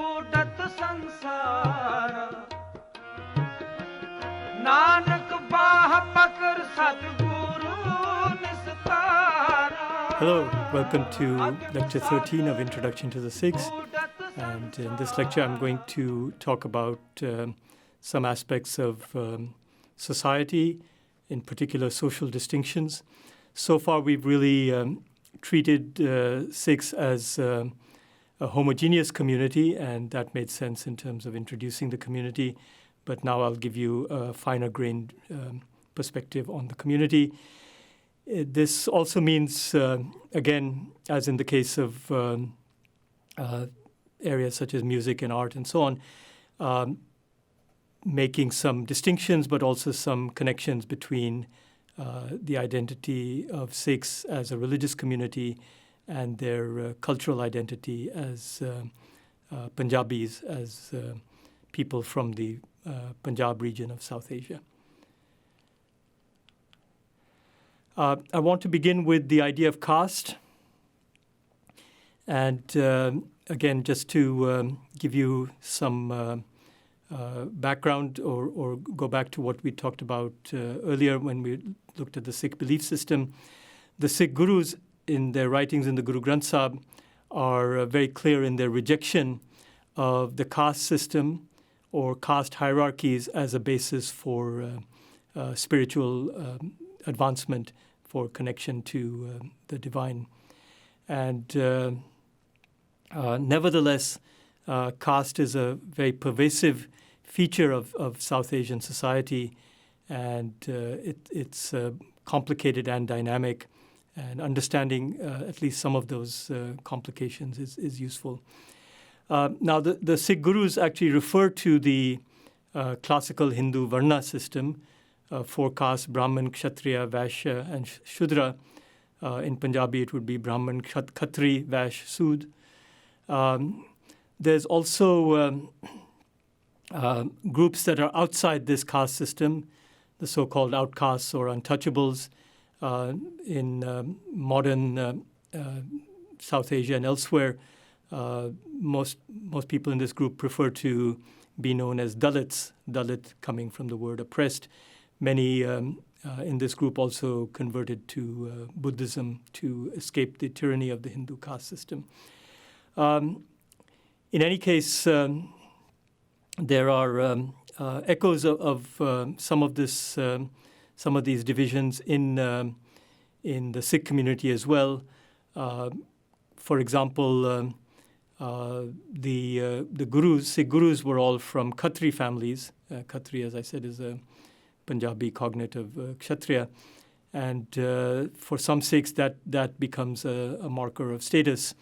ऊडत संसारा नानक बाह पकड़ सतगुरु निस्तारा. Hello, welcome to Lecture 13 of Introduction to the Sikhs. And in this lecture, I'm going to talk about some aspects of society, in particular social distinctions. So far, we've really treated Sikhs as a homogeneous community, and that made sense in terms of introducing the community. But now I'll give you a finer-grained perspective on the community. This also means, again, as in the case of areas such as music and art and so on, making some distinctions, but also some connections between the identity of Sikhs as a religious community and their cultural identity as Punjabis, as people from the Punjab region of South Asia. I want to begin with the idea of caste. And again, just to give you some background or go back to what we talked about earlier when we looked at the Sikh belief system, the Sikh gurus in their writings in the Guru Granth Sahib are very clear in their rejection of the caste system or caste hierarchies as a basis for spiritual advancement, for connection to the divine. And nevertheless, caste is a very pervasive feature of South Asian society, and it's complicated and dynamic, and understanding at least some of those complications is useful. Now, the Sikh gurus actually refer to the classical Hindu Varna system, four castes: Brahman, Kshatriya, Vaishya, and Shudra. In Punjabi, it would be Brahman, Khatri, Vaishya, Sood. There's also groups that are outside this caste system, the so-called outcasts or untouchables. In modern South Asia and elsewhere, most people in this group prefer to be known as Dalits, Dalit coming from the word oppressed. Many in this group also converted to Buddhism to escape the tyranny of the Hindu caste system. In any case, there are echoes of some of these divisions in the Sikh community as well. For example, the Sikh gurus were all from Khatri families. Khatri, as I said, is a Punjabi cognate of Kshatriya. And for some Sikhs, that becomes a marker of status.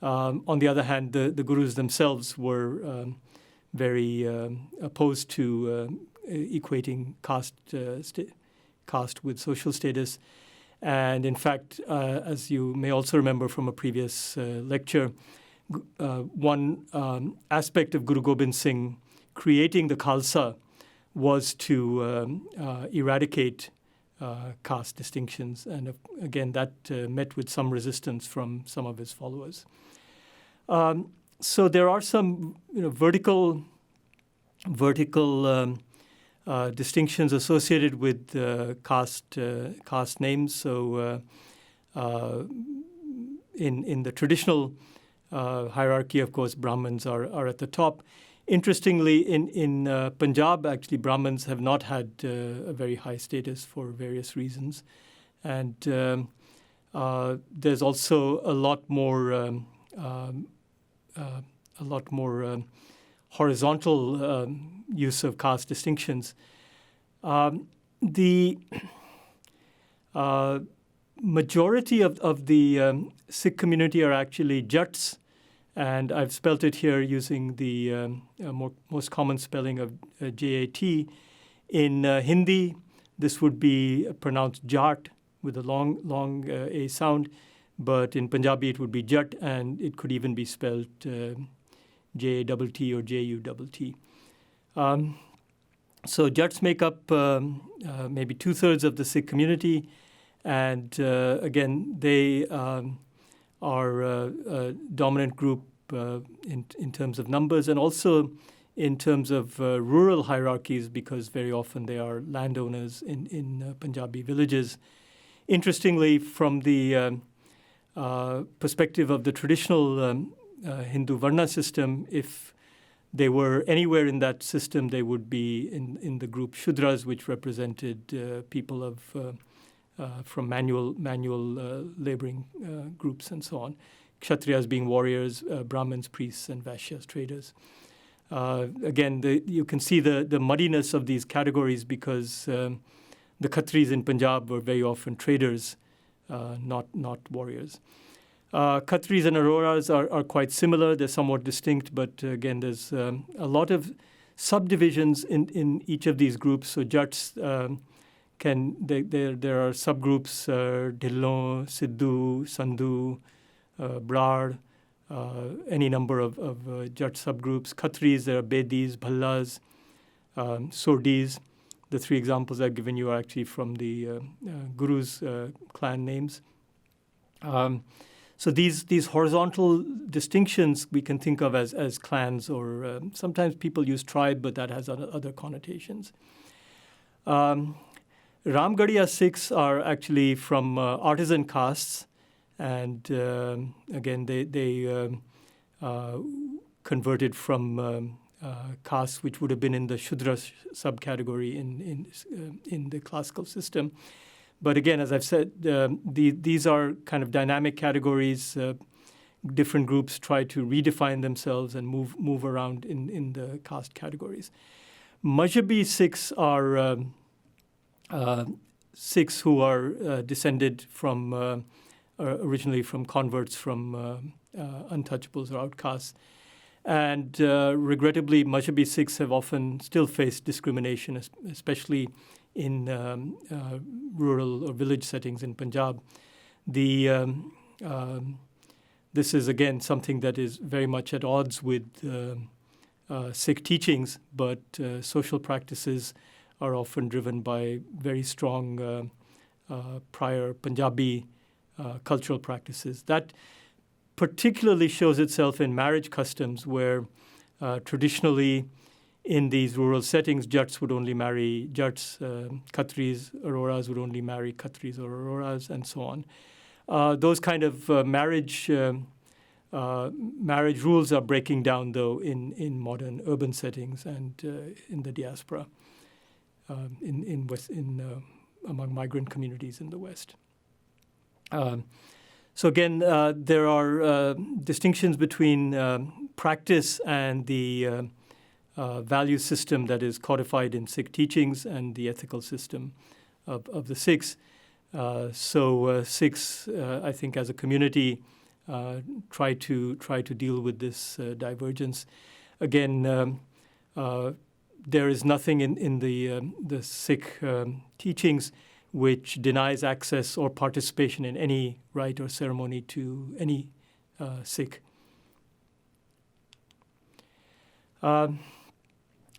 On the other hand, the gurus themselves were very opposed to equating caste with social status. And in fact, as you may also remember from a previous lecture, one aspect of Guru Gobind Singh creating the Khalsa was to eradicate caste distinctions. And again, that met with some resistance from some of his followers. So there are some vertical distinctions associated with caste names. So in the traditional hierarchy, of course, Brahmins are at the top. Interestingly, in Punjab, actually, Brahmins have not had a very high status for various reasons. And there's also a lot more horizontal use of caste distinctions. The majority of the Sikh community are actually Jats, and I've spelt it here using the most common spelling of J-A-T. In Hindi, this would be pronounced Jat with a long A sound, but in Punjabi it would be Jat, and it could even be spelled J-T-T or J-U-T-T. So Jats make up maybe 2/3 of the Sikh community, and again, they are a dominant group in terms of numbers, and also in terms of rural hierarchies, because very often they are landowners in Punjabi villages. Interestingly, from the perspective of the traditional Hindu Varna system, if they were anywhere in that system, they would be in the group Shudras, which represented people of from manual laboring groups and so on. Kshatriyas being warriors, Brahmins, priests, and Vaishyas, traders. Again, you can see the muddiness of these categories because the Khatris in Punjab were very often traders, not warriors. Khatris and Aroras are quite similar. They're somewhat distinct, but again, there's a lot of subdivisions in each of these groups. So Jats there are subgroups: Dhillon, Sidhu, Sandhu, Brar, any number of Jat subgroups. Khatris, there are Bedis, Bhallas, Sordis. The three examples I've given you are actually from the Guru's clan names. So these horizontal distinctions we can think of as clans, or sometimes people use tribe, but that has other connotations. Ramgarhia Sikhs are actually from artisan castes, and again they converted from castes which would have been in the Shudra subcategory in the classical system. But again, as I've said, these are kind of dynamic categories. Different groups try to redefine themselves and move around in the caste categories. Mazhabi Sikhs are Sikhs who are descended from originally from converts from untouchables or outcasts. And regrettably, Mazhabi Sikhs have often still faced discrimination, especially in rural or village settings in Punjab. This is, again, something that is very much at odds with Sikh teachings, but social practices are often driven by very strong prior Punjabi cultural practices. That particularly shows itself in marriage customs, where traditionally in these rural settings, Jats would only marry Jats, Khatris, Aroras would only marry Khatris or Aroras, and so on. Those kind of marriage rules are breaking down, though, in modern urban settings and in the diaspora, among migrant communities in the West. So again, there are distinctions between practice and the value system that is codified in Sikh teachings and the ethical system of the Sikhs. So Sikhs, I think, as a community, try to deal with this divergence. Again, there is nothing in the Sikh teachings which denies access or participation in any rite or ceremony to any Sikh.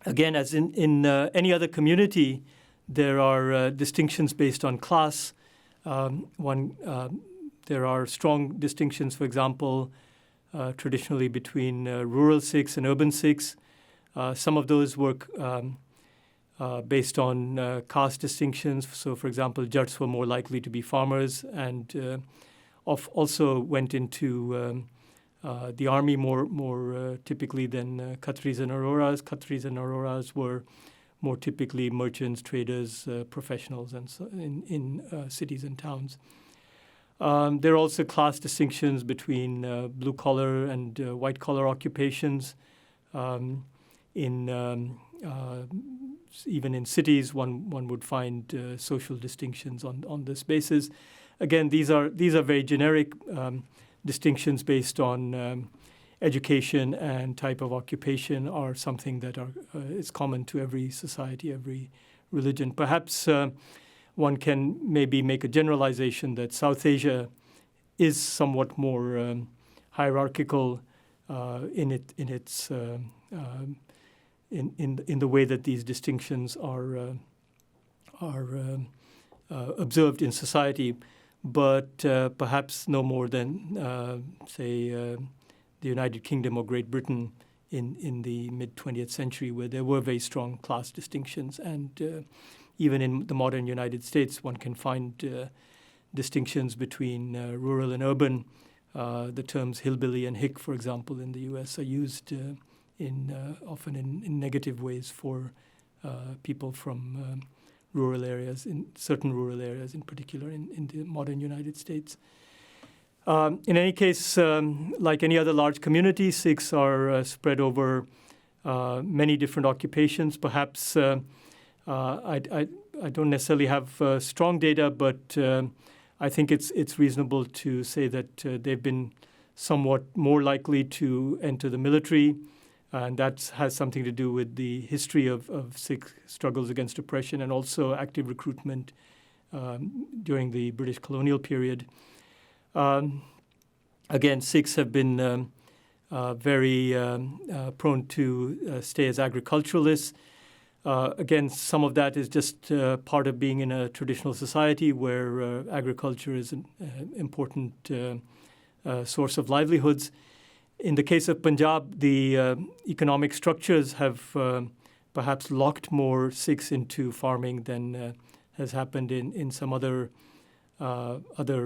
Again, as in any other community, there are distinctions based on class. There are strong distinctions, for example, traditionally between rural Sikhs and urban Sikhs. Some of those work based on caste distinctions. So, for example, Jats were more likely to be farmers and also went into the army more typically than Khatris and Aroras. Khatris and Aroras were more typically merchants, traders, professionals, and so in cities and towns. There are also class distinctions between blue-collar and white-collar occupations. Even in cities, one would find social distinctions on this basis. Again, these are very generic distinctions based on education and type of occupation, are something that is common to every society, every religion. Perhaps one can maybe make a generalization that South Asia is somewhat more hierarchical in the way that these distinctions are observed in society, but perhaps no more than, say, the United Kingdom or Great Britain in the mid-20th century, where there were very strong class distinctions. And even in the modern United States, one can find distinctions between rural and urban. The terms hillbilly and hick, for example, in the U.S. are used often in negative ways for people from rural areas, in certain rural areas in particular in the modern United States. In any case, like any other large community, Sikhs are spread over many different occupations. Perhaps I don't necessarily have strong data, but I think it's reasonable to say that they've been somewhat more likely to enter the military, and that has something to do with the history of Sikh struggles against oppression and also active recruitment during the British colonial period. Again, Sikhs have been very prone to stay as agriculturalists. Again, some of that is just part of being in a traditional society where agriculture is an important source of livelihoods. In the case of Punjab, the economic structures have perhaps locked more Sikhs into farming than has happened in some other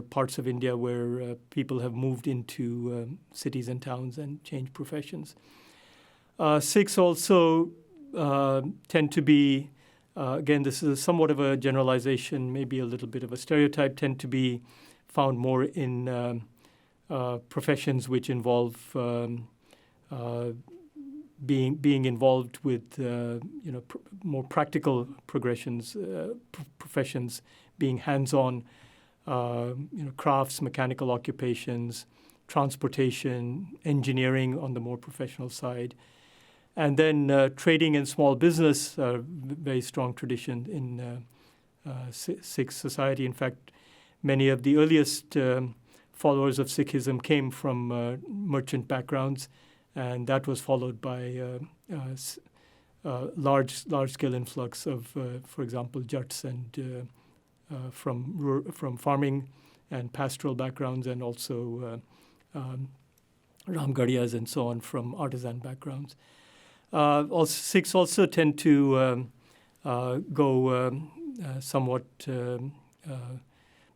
parts of India where people have moved into cities and towns and changed professions. Sikhs also tend to be, again, this is somewhat of a generalization, maybe a little bit of a stereotype, tend to be found more in professions which involve being involved with more practical professions, being hands-on, crafts, mechanical occupations, transportation, engineering on the more professional side. And then trading and small business are very strong tradition in Sikh society. In fact, many of the earliest followers of Sikhism came from merchant backgrounds, and that was followed by large-scale influx of, for example, Jats and from farming and pastoral backgrounds, and also Ramgarhias and so on from artisan backgrounds. Sikhs also tend to go somewhat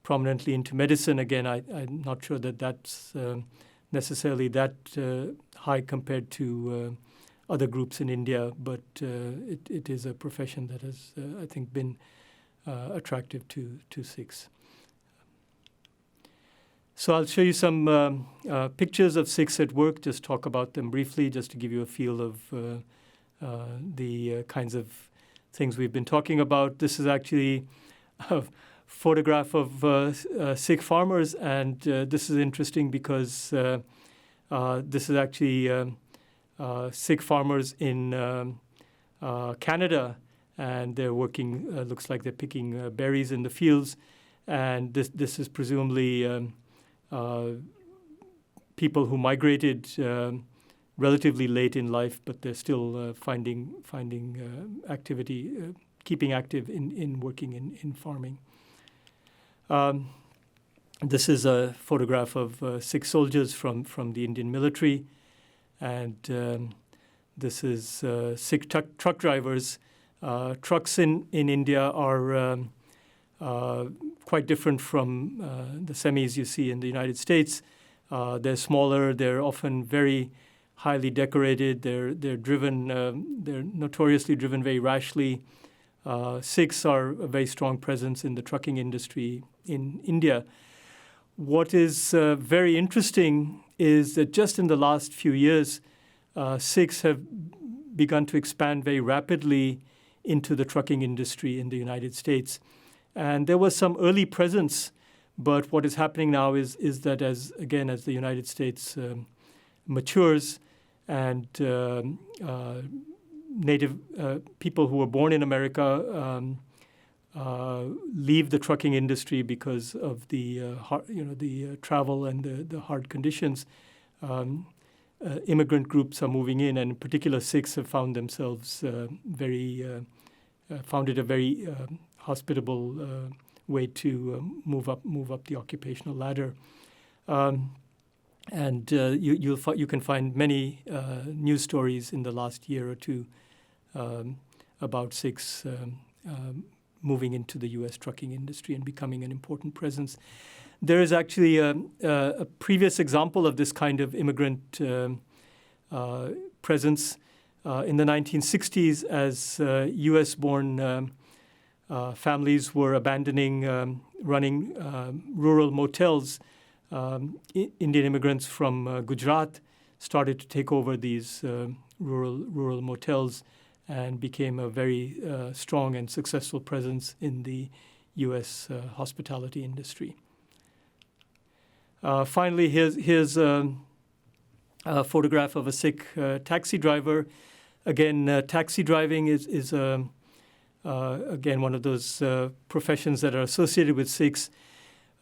prominently into medicine. Again, I'm not sure that that's necessarily that high compared to other groups in India, but it is a profession that has, I think, been attractive to Sikhs. So I'll show you some pictures of Sikhs at work, just talk about them briefly, just to give you a feel of the kinds of things we've been talking about. This is actually a photograph of Sikh farmers, and this is interesting because this is actually Sikh farmers in Canada, and they're working, looks like they're picking berries in the fields, and this is presumably people who migrated relatively late in life, but they're still finding activity, keeping active in working in farming. This is a photograph of Sikh soldiers from the Indian military, and this is Sikh truck drivers. Trucks in India are quite different from the semis you see in the United States. They're smaller. They're often very highly decorated. They're driven. They're notoriously driven very rashly. Sikhs are a very strong presence in the trucking industry in India. What is very interesting is that just in the last few years, Sikhs have begun to expand very rapidly into the trucking industry in the United States. And there was some early presence, but what is happening now is that as the United States matures and native people who were born in America leave the trucking industry because of the travel and the hard conditions, immigrant groups are moving in, and in particular Sikhs have found themselves found it a very hospitable way to move up the occupational ladder. And you can find many news stories in the last year or two about Sikhs moving into the U.S. trucking industry and becoming an important presence. There is actually a previous example of this kind of immigrant presence in the 1960s, as U.S.-born families were abandoning running rural motels. Indian immigrants from Gujarat started to take over these rural motels and became a very strong and successful presence in the U.S. Hospitality industry. Finally, here's a photograph of a Sikh taxi driver. Again, taxi driving is again one of those professions that are associated with Sikhs.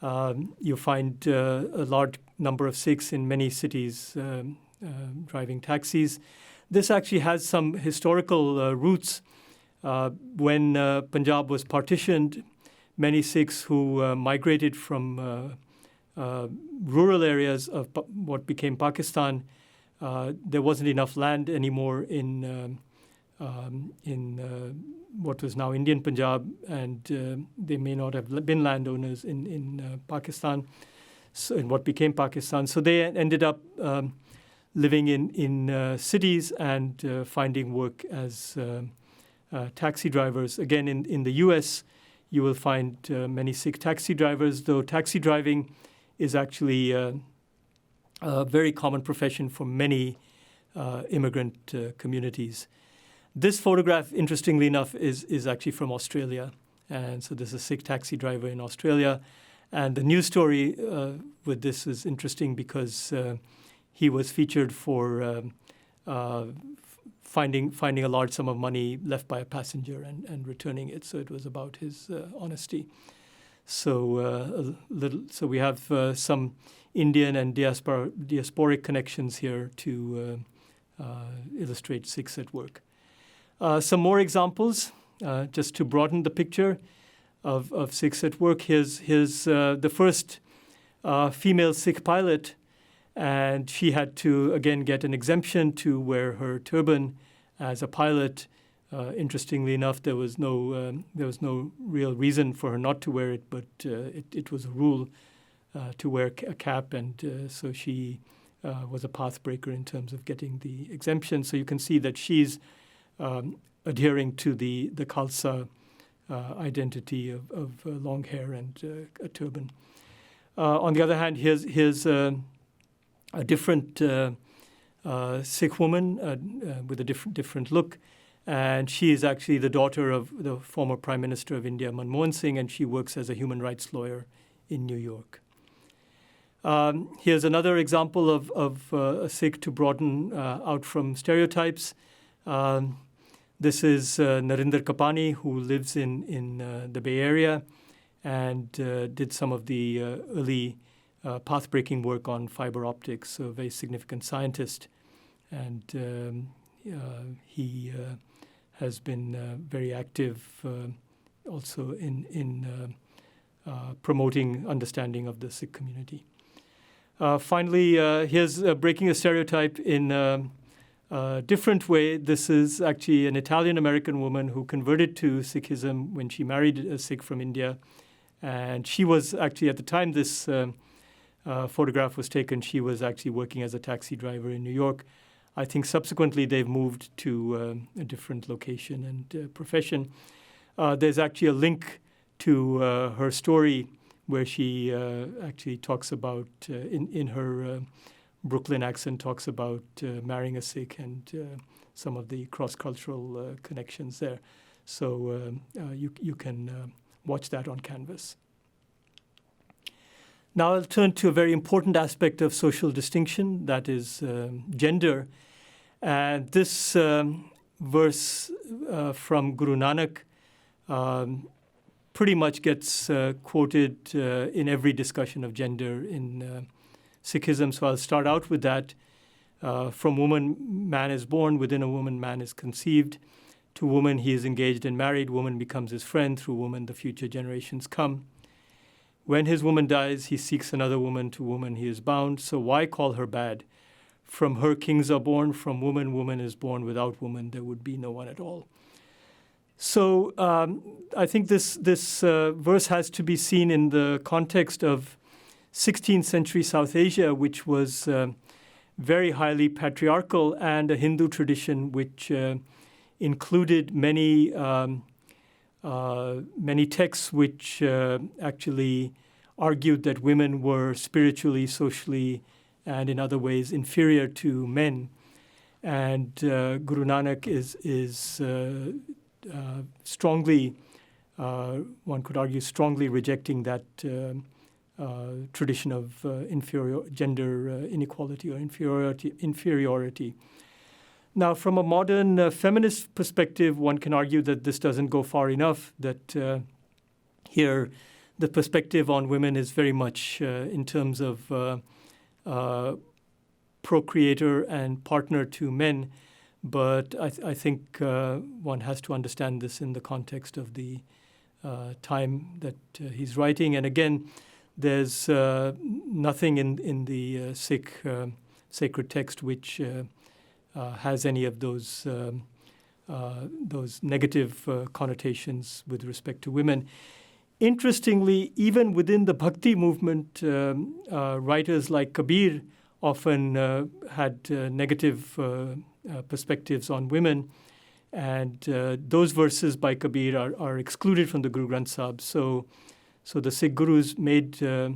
You find a large number of Sikhs in many cities driving taxis. This actually has some historical roots. When Punjab was partitioned, many Sikhs who migrated from rural areas of what became Pakistan, there wasn't enough land anymore in what was now Indian Punjab, and they may not have been landowners in Pakistan, so in what became Pakistan. So they ended up living in cities and finding work as taxi drivers. Again, in the U.S., you will find many Sikh taxi drivers, though taxi driving is actually a very common profession for many immigrant communities. This photograph, interestingly enough, is actually from Australia. And so this is a Sikh taxi driver in Australia. And the news story with this is interesting because he was featured for finding a large sum of money left by a passenger and returning it. So it was about his honesty. So we have some Indian and diasporic connections here to illustrate Sikhs at work. Some more examples, just to broaden the picture of Sikhs at work. Here's the first female Sikh pilot, and she had to again get an exemption to wear her turban as a pilot. Interestingly enough, there was no real reason for her not to wear it, but it was a rule to wear a cap, and so she was a pathbreaker in terms of getting the exemption. So you can see that she's adhering to the Khalsa identity of long hair and a turban. On the other hand, here's a different Sikh woman with a different look. And she is actually the daughter of the former Prime Minister of India, Manmohan Singh, and she works as a human rights lawyer in New York. Here's another example of a Sikh to broaden out from stereotypes. This is Narinder Kapani, who lives in the Bay Area and did some of the early path-breaking work on fiber optics, so a very significant scientist. And he has been very active also in promoting understanding of the Sikh community. Finally, here's breaking a stereotype in a different way. This is actually an Italian-American woman who converted to Sikhism when she married a Sikh from India. And she was actually, at the time this photograph was taken, she was actually working as a taxi driver in New York. I think subsequently they've moved to a different location and profession. There's actually a link to her story where she actually talks about, in her Brooklyn accent, talks about marrying a Sikh and some of the cross-cultural connections there. So you can watch that on Canvas. Now I'll turn to a very important aspect of social distinction, that is gender. And this verse from Guru Nanak pretty much gets quoted in every discussion of gender in Sikhism. So I'll start out with that. From woman, man is born. Within a woman, man is conceived. To woman, he is engaged and married. Woman becomes his friend. Through woman, the future generations come. When his woman dies, he seeks another woman. To woman he is bound. So why call her bad? From her kings are born. From woman, woman is born. Without woman, there would be no one at all. So I think this verse has to be seen in the context of 16th century South Asia, which was very highly patriarchal, and a Hindu tradition which included many texts which actually argued that women were spiritually, socially, and in other ways inferior to men. And Guru Nanak is strongly, one could argue, strongly rejecting that tradition of gender inequality or inferiority. Now, from a modern feminist perspective, one can argue that this doesn't go far enough, that here the perspective on women is very much in terms of procreator and partner to men. But I think one has to understand this in the context of the time that he's writing. And again, there's nothing in the Sikh sacred text which has any of those negative connotations with respect to women. Interestingly, even within the Bhakti movement, writers like Kabir often had negative perspectives on women, and those verses by Kabir are excluded from the Guru Granth Sahib. So the Sikh Gurus made a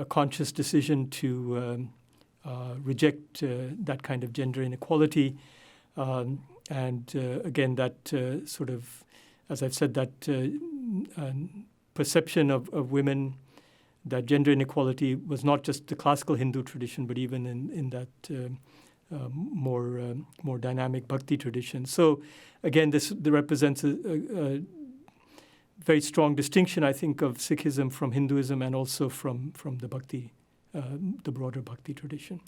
conscious decision to reject that kind of gender inequality. And again, that sort of, as I've said, that perception of women, that gender inequality was not just the classical Hindu tradition, but even in that more dynamic Bhakti tradition. So again, this represents a very strong distinction, I think, of Sikhism from Hinduism and also from the Bhakti, the broader Bhakti tradition.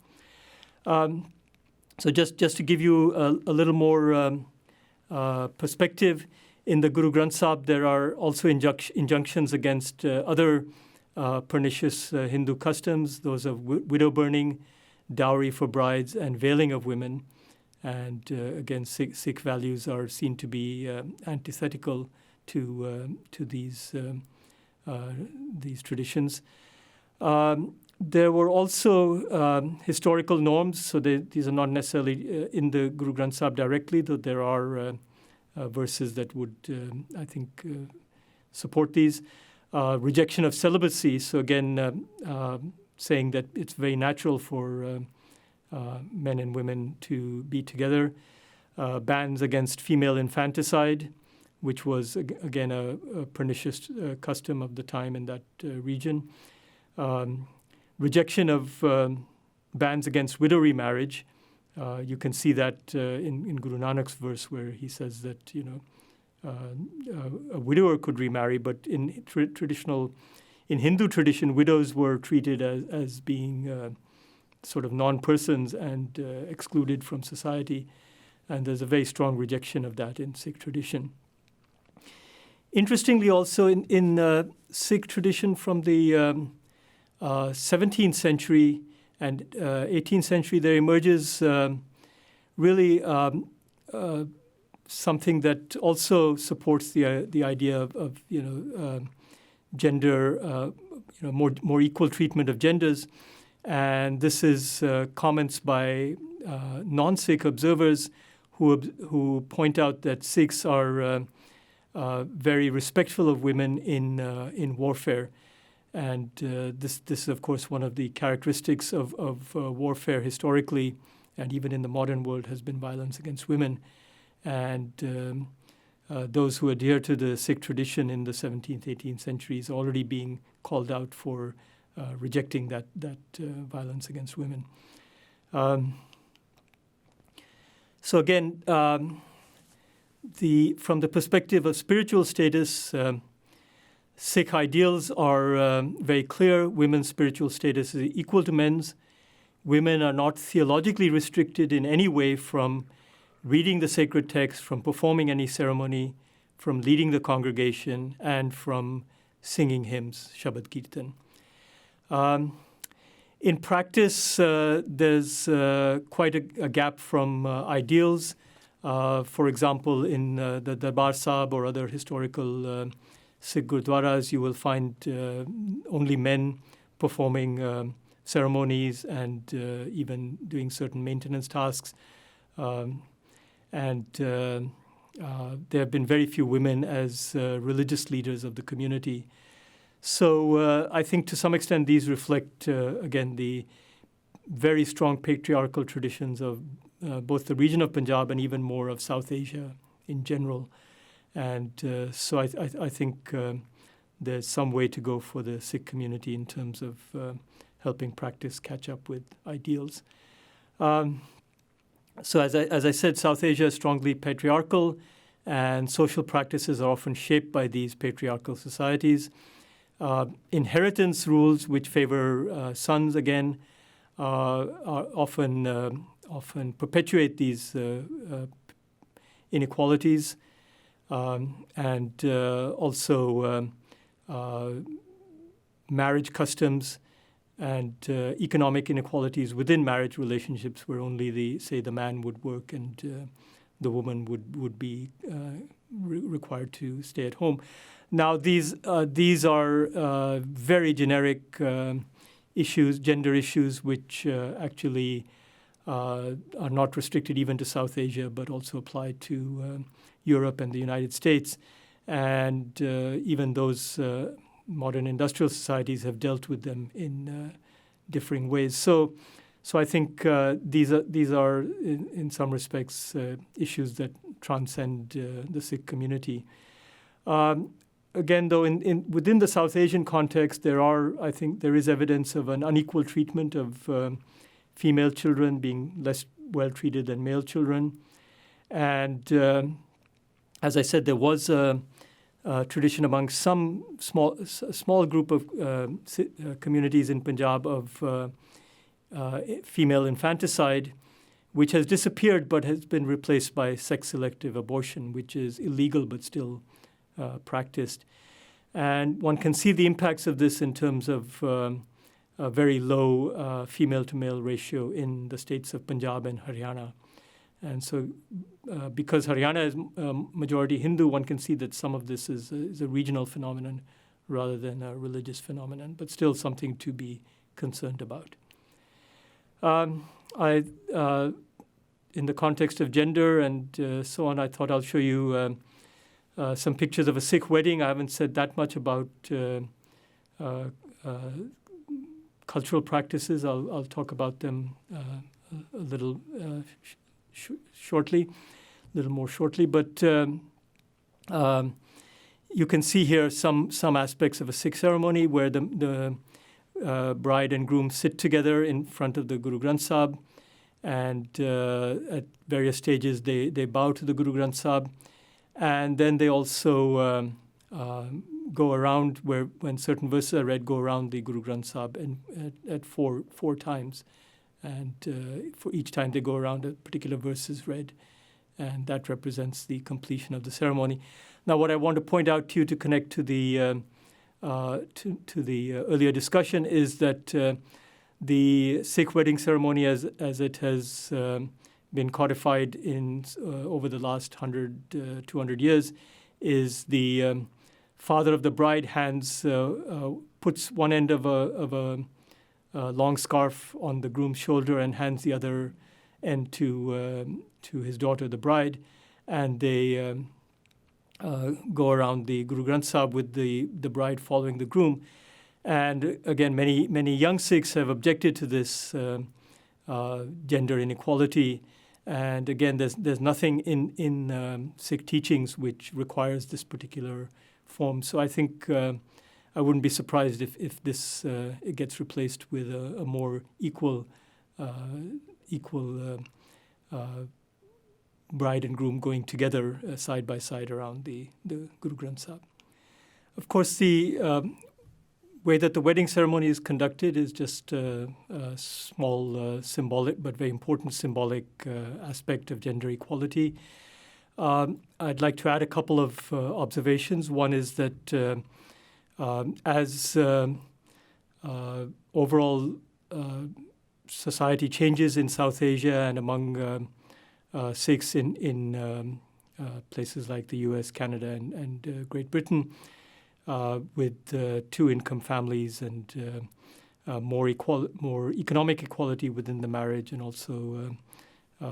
So just to give you a little more perspective, in the Guru Granth Sahib, there are also injunctions against other pernicious Hindu customs, those of widow burning, dowry for brides, and veiling of women. And again, Sikh values are seen to be antithetical to these traditions. There were also historical norms, so these are not necessarily in the Guru Granth Sahib directly, though there are verses that would, I think, support these. Rejection of celibacy, so again, saying that it's very natural for men and women to be together. Bans against female infanticide, which was, again, a pernicious custom of the time in that region. Rejection of bans against widow remarriage. You can see that in Guru Nanak's verse where he says that, a widower could remarry, but in Hindu tradition, widows were treated as being sort of non-persons and excluded from society. And there's a very strong rejection of that in Sikh tradition. Interestingly, also in Sikh tradition from the 17th century and 18th century, there emerges really something that also supports the idea of gender, more equal treatment of genders. And this is comments by non-Sikh observers who point out that Sikhs are very respectful of women in warfare. And this is, of course, one of the characteristics of warfare historically, and even in the modern world, has been violence against women. And those who adhere to the Sikh tradition in the 17th, 18th centuries already being called out for rejecting that violence against women. So again, from the perspective of spiritual status, Sikh ideals are very clear. Women's spiritual status is equal to men's. Women are not theologically restricted in any way from reading the sacred text, from performing any ceremony, from leading the congregation, and from singing hymns, Shabad Kirtan. In practice, there's quite a gap from ideals. For example, in the Darbar Sahib or other historical Sikh gurdwaras, you will find only men performing ceremonies and even doing certain maintenance tasks. And there have been very few women as religious leaders of the community. So I think to some extent these reflect, again, the very strong patriarchal traditions of both the region of Punjab and even more of South Asia in general. And so I think there's some way to go for the Sikh community in terms of helping practice catch up with ideals. So as I said, South Asia is strongly patriarchal, and social practices are often shaped by these patriarchal societies. Inheritance rules, which favor sons again, are often perpetuate these inequalities, and also marriage customs and economic inequalities within marriage relationships, where only the man would work and the woman would be required to stay at home. Now, these are very generic issues, gender issues, which actually are not restricted even to South Asia, but also apply to Europe and the United States. And even those modern industrial societies have dealt with them in differing ways. So I think these are in some respects issues that transcend the Sikh community. Again, though, within the South Asian context, I think there is evidence of an unequal treatment of female children being less well treated than male children. And as I said, there was a tradition among some small group of communities in Punjab of female infanticide, which has disappeared but has been replaced by sex-selective abortion, which is illegal but still practiced. And one can see the impacts of this in terms of a very low female-to-male ratio in the states of Punjab and Haryana. And so because Haryana is majority Hindu, one can see that some of this is a regional phenomenon rather than a religious phenomenon, but still something to be concerned about. In the context of gender and so on, I thought I'll show you some pictures of a Sikh wedding. I haven't said that much about cultural practices. I'll talk about them a little shortly, a little more shortly. But you can see here some aspects of a Sikh ceremony where the bride and groom sit together in front of the Guru Granth Sahib, and at various stages they bow to the Guru Granth Sahib, and then they also go around when certain verses are read, go around the Guru Granth Sahib and at four times, and for each time they go around, a particular verse is read, and that represents the completion of the ceremony. Now, what I want to point out to you to connect to the earlier discussion is that the Sikh wedding ceremony, as it has been codified in over the last 100, 200 years, is the father of the bride puts one end of a long scarf on the groom's shoulder and hands the other end to his daughter, the bride, and they go around the Guru Granth Sahib with the bride following the groom. And again, many young Sikhs have objected to this gender inequality. And again, there's nothing in Sikh teachings which requires this particular form. So I think I wouldn't be surprised if this it gets replaced with a more equal bride and groom going together side by side around the Guru Granth Sahib. Of course, the way that the wedding ceremony is conducted is just a small symbolic but very important symbolic aspect of gender equality. I'd like to add a couple of observations. One is that As overall society changes in South Asia and among Sikhs in places like the US, Canada, and Great Britain, with two-income families and more economic equality within the marriage, and also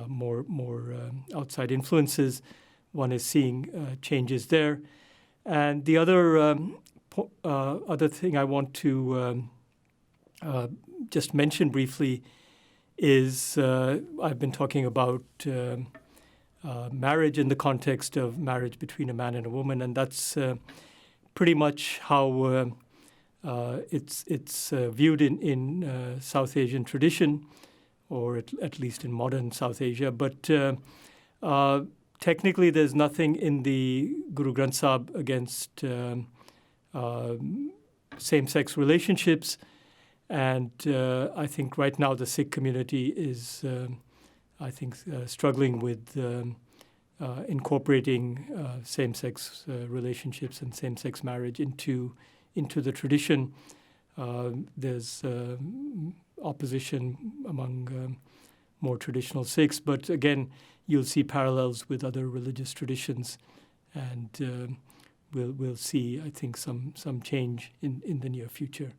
more outside influences, one is seeing changes there. And the other thing I want to just mention briefly is I've been talking about marriage in the context of marriage between a man and a woman, and that's pretty much how it's viewed in South Asian tradition, or at least in modern South Asia. But technically, there's nothing in the Guru Granth Sahib against same-sex relationships. And I think right now the Sikh community is, struggling with incorporating same-sex relationships and same-sex marriage into the tradition. There's opposition among more traditional Sikhs, but again, you'll see parallels with other religious traditions, and we'll see, I think, some change in the near future.